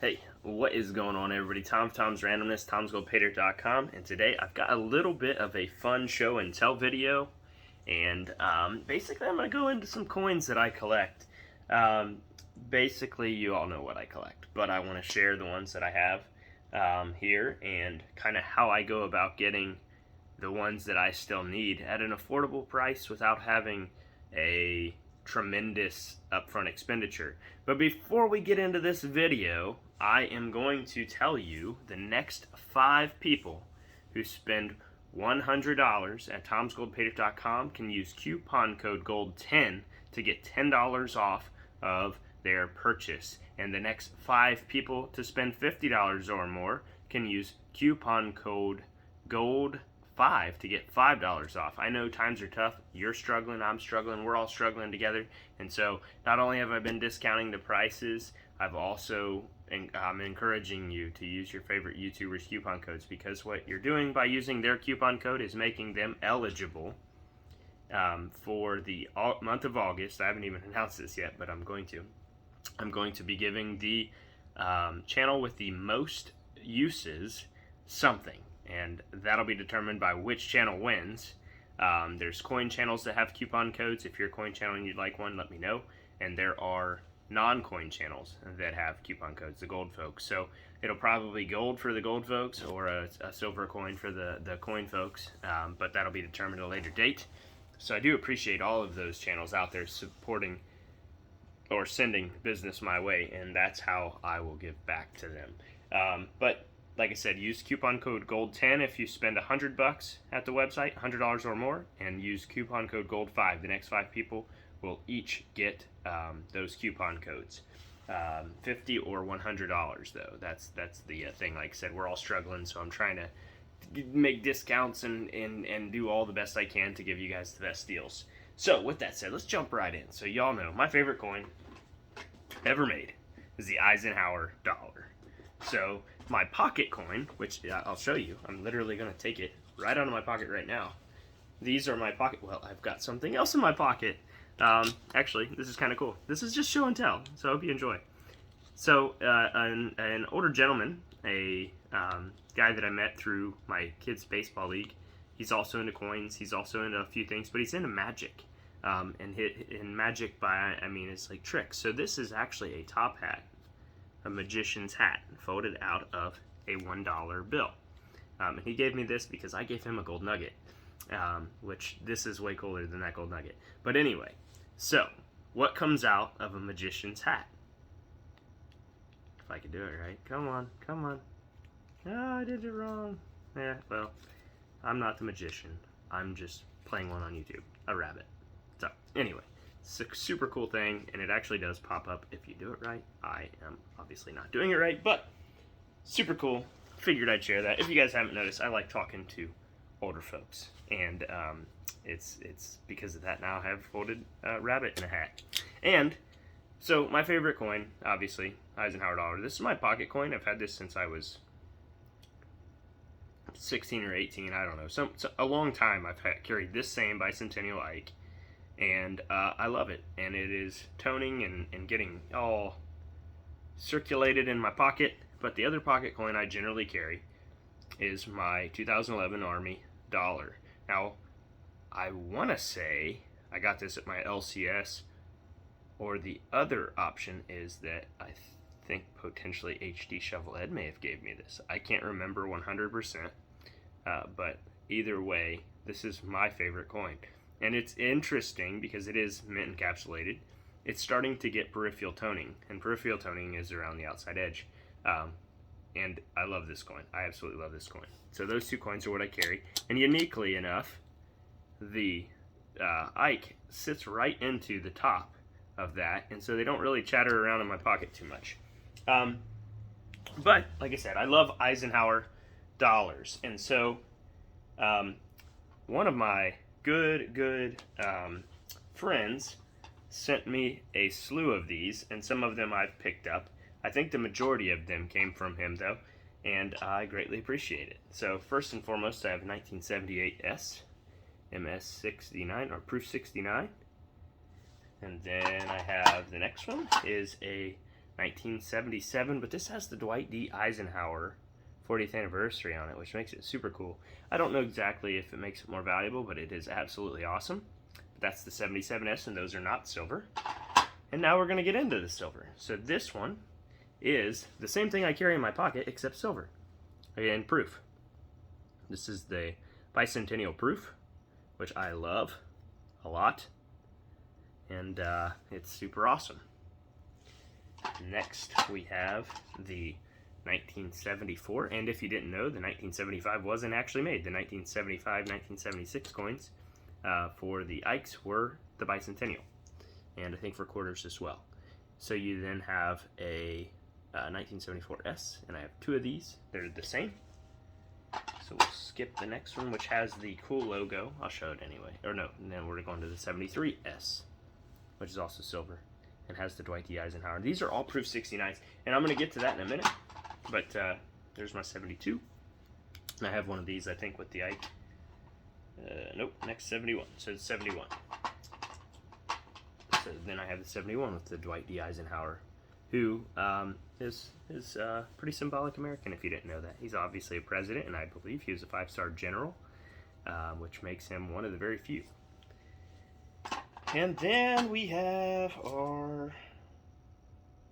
Hey, what is going on, everybody? Tom's Randomness, Tom'sGoldPaydirt.com, and today I've got a little bit of a fun show and tell video, and basically I'm going to go into some coins that I collect. Basically, you all know what I collect, but I want to share the ones that I have here and kind of how I go about getting the ones that I still need at an affordable price without having a tremendous upfront expenditure. But before we get into this video, I am going to tell you the next 5 people who spend $100 at Tom'sGoldPaydirt.com can use coupon code GOLD10 to get $10 off of their purchase. And the next 5 people to spend $50 or more can use coupon code GOLD5 to get $5 off. I know times are tough. You're struggling, I'm struggling, we're all struggling together. And so not only have I been discounting the prices, I've also I'm encouraging you to use your favorite YouTubers' coupon codes, because what you're doing by using their coupon code is making them eligible for the month of August. I haven't even announced this yet, but I'm going to be giving the channel with the most uses something, and that'll be determined by which channel wins. There's coin channels that have coupon codes. If you're a coin channel and you'd like one, let me know. And there are non-coin channels that have coupon codes, the gold folks. So it'll probably be gold for the gold folks or a silver coin for the coin folks, but that'll be determined at a later date. So I do appreciate all of those channels out there supporting or sending business my way, and that's how I will give back to them. But like I said, use coupon code GOLD10 if you spend $100 at the website, $100 or more, and use coupon code GOLD5. The next 5 people will each get those coupon codes. $50 or $100 though. That's the thing. Like I said, we're all struggling, so I'm trying to make discounts and do all the best I can to give you guys the best deals. So with that said, let's jump right in. So y'all know my favorite coin ever made is the Eisenhower Dollar. So my pocket coin, which I'll show you, I'm literally going to take it right out of my pocket right now. These are my pocket, well, I've got something else in my pocket. Actually, this is kind of cool. This is just show and tell, so I hope you enjoy. So an older gentleman, a guy that I met through my kids' baseball league, he's also into coins, he's also into a few things, but he's into magic. And in magic, I mean it's like tricks. So this is actually a top hat, a magician's hat, folded out of a $1 bill. And he gave me this because I gave him a gold nugget, which this is way cooler than that gold nugget. But anyway, so what comes out of a magician's hat? If I could do it right. Come on, come on. Oh, I did it wrong. Yeah, well, I'm not the magician. I'm just playing one on YouTube. A rabbit. So, anyway, it's a super cool thing, and it actually does pop up if you do it right. I am obviously not doing it right, but super cool. Figured I'd share that. If you guys haven't noticed, I like talking to older folks, and it's because of that now I have folded rabbit in a hat. And so my favorite coin, obviously, Eisenhower Dollar. This is my pocket coin. I've had this since I was 16 or 18, I don't know. So a long time I've carried this same bicentennial Ike, and I love it. And it is toning and getting all circulated in my pocket. But the other pocket coin I generally carry is my 2011 Army dollar. Now, I want to say I got this at my LCS, or the other option is that I think potentially HD Shovel Ed may have gave me this. I can't remember 100%, but either way, this is my favorite coin. And it's interesting because it is mint encapsulated. It's starting to get peripheral toning, and peripheral toning is around the outside edge. And I love this coin. I absolutely love this coin. So those 2 coins are what I carry. And uniquely enough, the Ike sits right into the top of that, and so they don't really chatter around in my pocket too much. But like I said, I love Eisenhower Dollars, and so one of my good friends sent me a slew of these, and some of them I've picked up. I think the majority of them came from him though, and I greatly appreciate it. So first and foremost, I have 1978S MS69 or Proof 69. And then I have the next one is a 1977, but this has the Dwight D. Eisenhower 40th anniversary on it, which makes it super cool. I don't know exactly if it makes it more valuable, but it is absolutely awesome. But that's the 77S, and those are not silver. And now we're going to get into the silver. So this one is the same thing I carry in my pocket, except silver. Again, proof. This is the Bicentennial Proof, which I love a lot. And it's super awesome. Next, we have the 1974, and if you didn't know, the 1975 wasn't actually made. The 1975, 1976 coins for the Ikes were the Bicentennial, and I think for quarters as well. So you then have a 1974S, and I have two of these. They're the same. So we'll skip the next one, which has the cool logo. I'll show it anyway. Or no, and then we're going to the 73S, which is also silver, and has the Dwight D. Eisenhower. These are all proof 69s, and I'm going to get to that in a minute. But there's my 72. And I have one of these, I think, with the Ike. Nope, next 71. So it's 71. So then I have the 71 with the Dwight D. Eisenhower, who is pretty symbolic American, if you didn't know that. He's obviously a president, and I believe he was a 5-star general, which makes him one of the very few. And then we have our...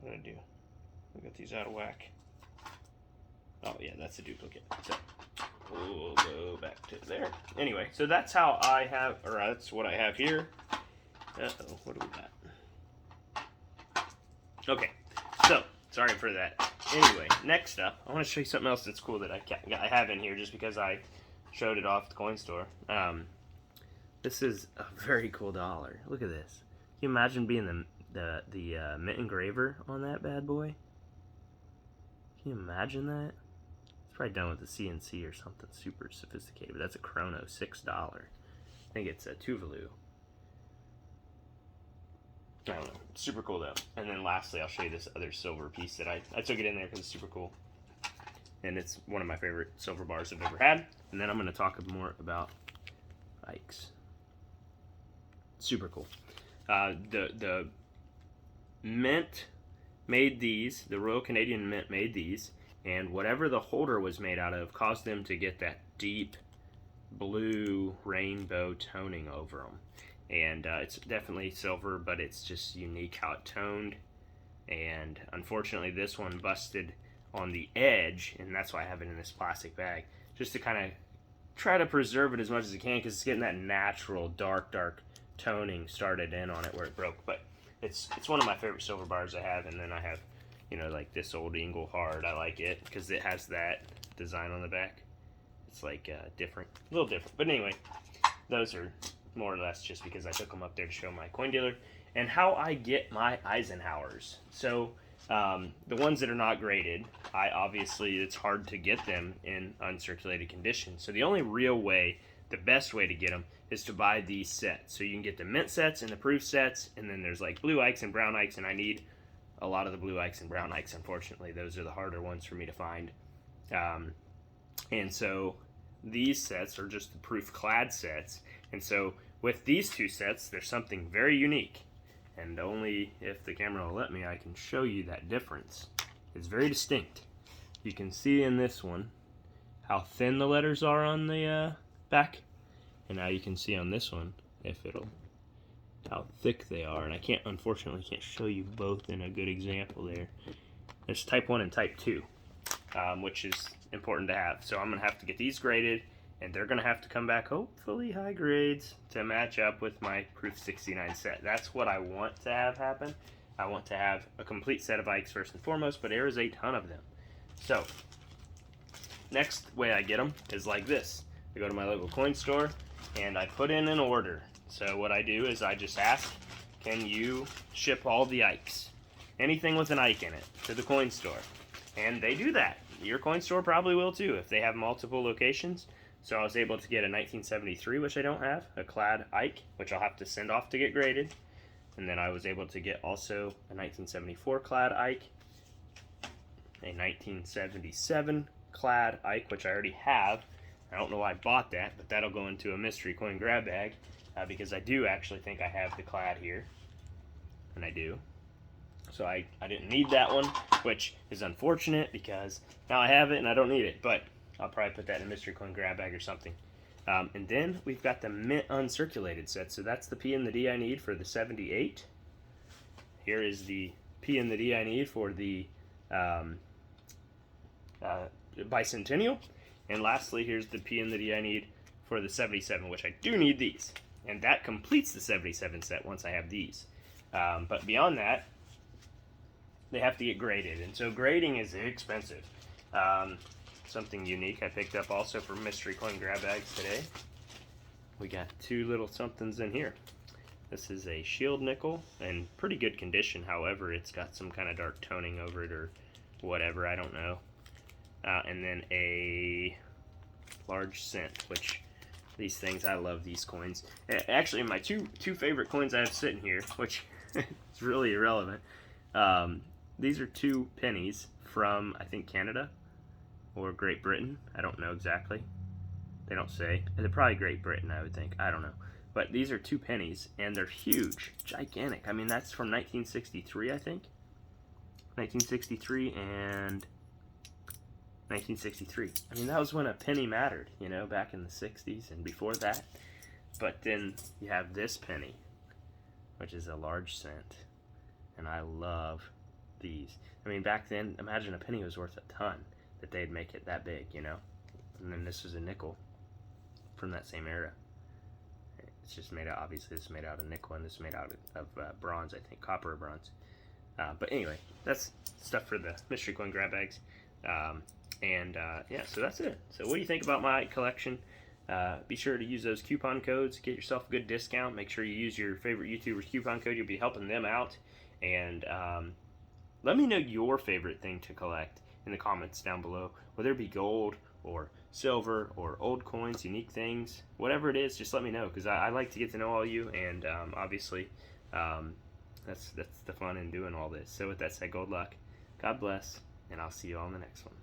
What did I do? We got these out of whack. Oh yeah, that's a duplicate. So we'll go back to there. Anyway, so that's how I have, or that's what I have here. Uh-oh, what do we got? Okay, so sorry for that. Anyway, next up, I want to show you something else that's cool that I have in here just because I showed it off at the coin store. This is a very cool dollar. Look at this. Can you imagine being the mint engraver on that bad boy? Can you imagine that? It's probably done with a CNC or something super sophisticated, but that's a chrono, $6. I think it's a Tuvalu. I don't know. Super cool though. And then lastly, I'll show you this other silver piece that I took it in there because it's super cool. And it's one of my favorite silver bars I've ever had. And then I'm going to talk more about Ikes. Super cool. The Mint made these, the Royal Canadian Mint made these, and whatever the holder was made out of caused them to get that deep blue rainbow toning over them. And it's definitely silver, but it's just unique how it toned. And unfortunately, this one busted on the edge, and that's why I have it in this plastic bag, just to kind of try to preserve it as much as I can, because it's getting that natural dark toning started in on it where it broke. But it's one of my favorite silver bars I have. And then I have, you know, like this old Eagle Hard. I like it because it has that design on the back. It's like different, a little different. But anyway, those are more or less just because I took them up there to show my coin dealer. And how I get my Eisenhowers. So the ones that are not graded, obviously it's hard to get them in uncirculated condition. So the only real way, the best way to get them, is to buy these sets. So you can get the mint sets and the proof sets, and then there's like blue Ikes and brown Ikes, and I need a lot of the blue Ikes and brown Ikes, unfortunately. Those are the harder ones for me to find. And so these sets are just the proof clad sets. And so with these two sets, there's something very unique. And only if the camera will let me, I can show you that difference. It's very distinct. You can see in this one how thin the letters are on the back. And now you can see on this one, how thick they are. And I unfortunately can't show you both in a good example there. There's type 1 and type 2, which is important to have. So I'm going to have to get these graded, and they're going to have to come back hopefully high grades to match up with my Proof 69 set. That's what I want to have happen. I want to have a complete set of Ikes first and foremost, but there is a ton of them. So next way I get them is like this. I go to my local coin store and I put in an order. So what I do is I just ask, can you ship all the Ikes? Anything with an Ike in it to the coin store. And they do that. Your coin store probably will too if they have multiple locations. So I was able to get a 1973, which I don't have, a clad Ike, which I'll have to send off to get graded. And then I was able to get also a 1974 clad Ike, a 1977 clad Ike, which I already have. I don't know why I bought that, but that'll go into a mystery coin grab bag because I do actually think I have the clad here, and I do. So I didn't need that one, which is unfortunate because now I have it and I don't need it. But I'll probably put that in a mystery coin grab bag or something. And then we've got the mint uncirculated set. So that's the P and the D I need for the 78. Here is the P and the D I need for the bicentennial. And lastly, here's the P and the D I need for the 77, which I do need these. And that completes the 77 set once I have these. But beyond that, they have to get graded. And so grading is expensive. Something unique I picked up also from mystery coin grab bags today. We got two little somethings in here. This is a shield nickel in pretty good condition. However, it's got some kind of dark toning over it or whatever, I don't know. And then a large cent, which these things, I love these coins. Actually, my two favorite coins I have sitting here, which is really irrelevant. These are 2 pennies from, I think, Canada or Great Britain. I don't know exactly. They don't say. They're probably Great Britain, I would think. I don't know. But these are 2 pennies, and they're huge, gigantic. I mean, that's from 1963, I think. 1963 and 1963. I mean, that was when a penny mattered, you know, back in the 60s and before that. But then you have this penny, which is a large cent. And I love these. I mean, back then, imagine a penny was worth a ton, that they'd make it that big, you know? And then this is a nickel from that same era. It's just made out, obviously, this is made out of nickel, and this is made out of bronze, I think, copper or bronze. But anyway, that's stuff for the mystery coin grab bags. Yeah, so that's it. So what do you think about my collection? Be sure to use those coupon codes. Get yourself a good discount. Make sure you use your favorite YouTuber's coupon code. You'll be helping them out. And let me know your favorite thing to collect in the comments down below. Whether it be gold or silver or old coins, unique things, whatever it is, just let me know, because I like to get to know all you, and obviously that's the fun in doing all this. So with that said, good luck, God bless, and I'll see you all in the next one.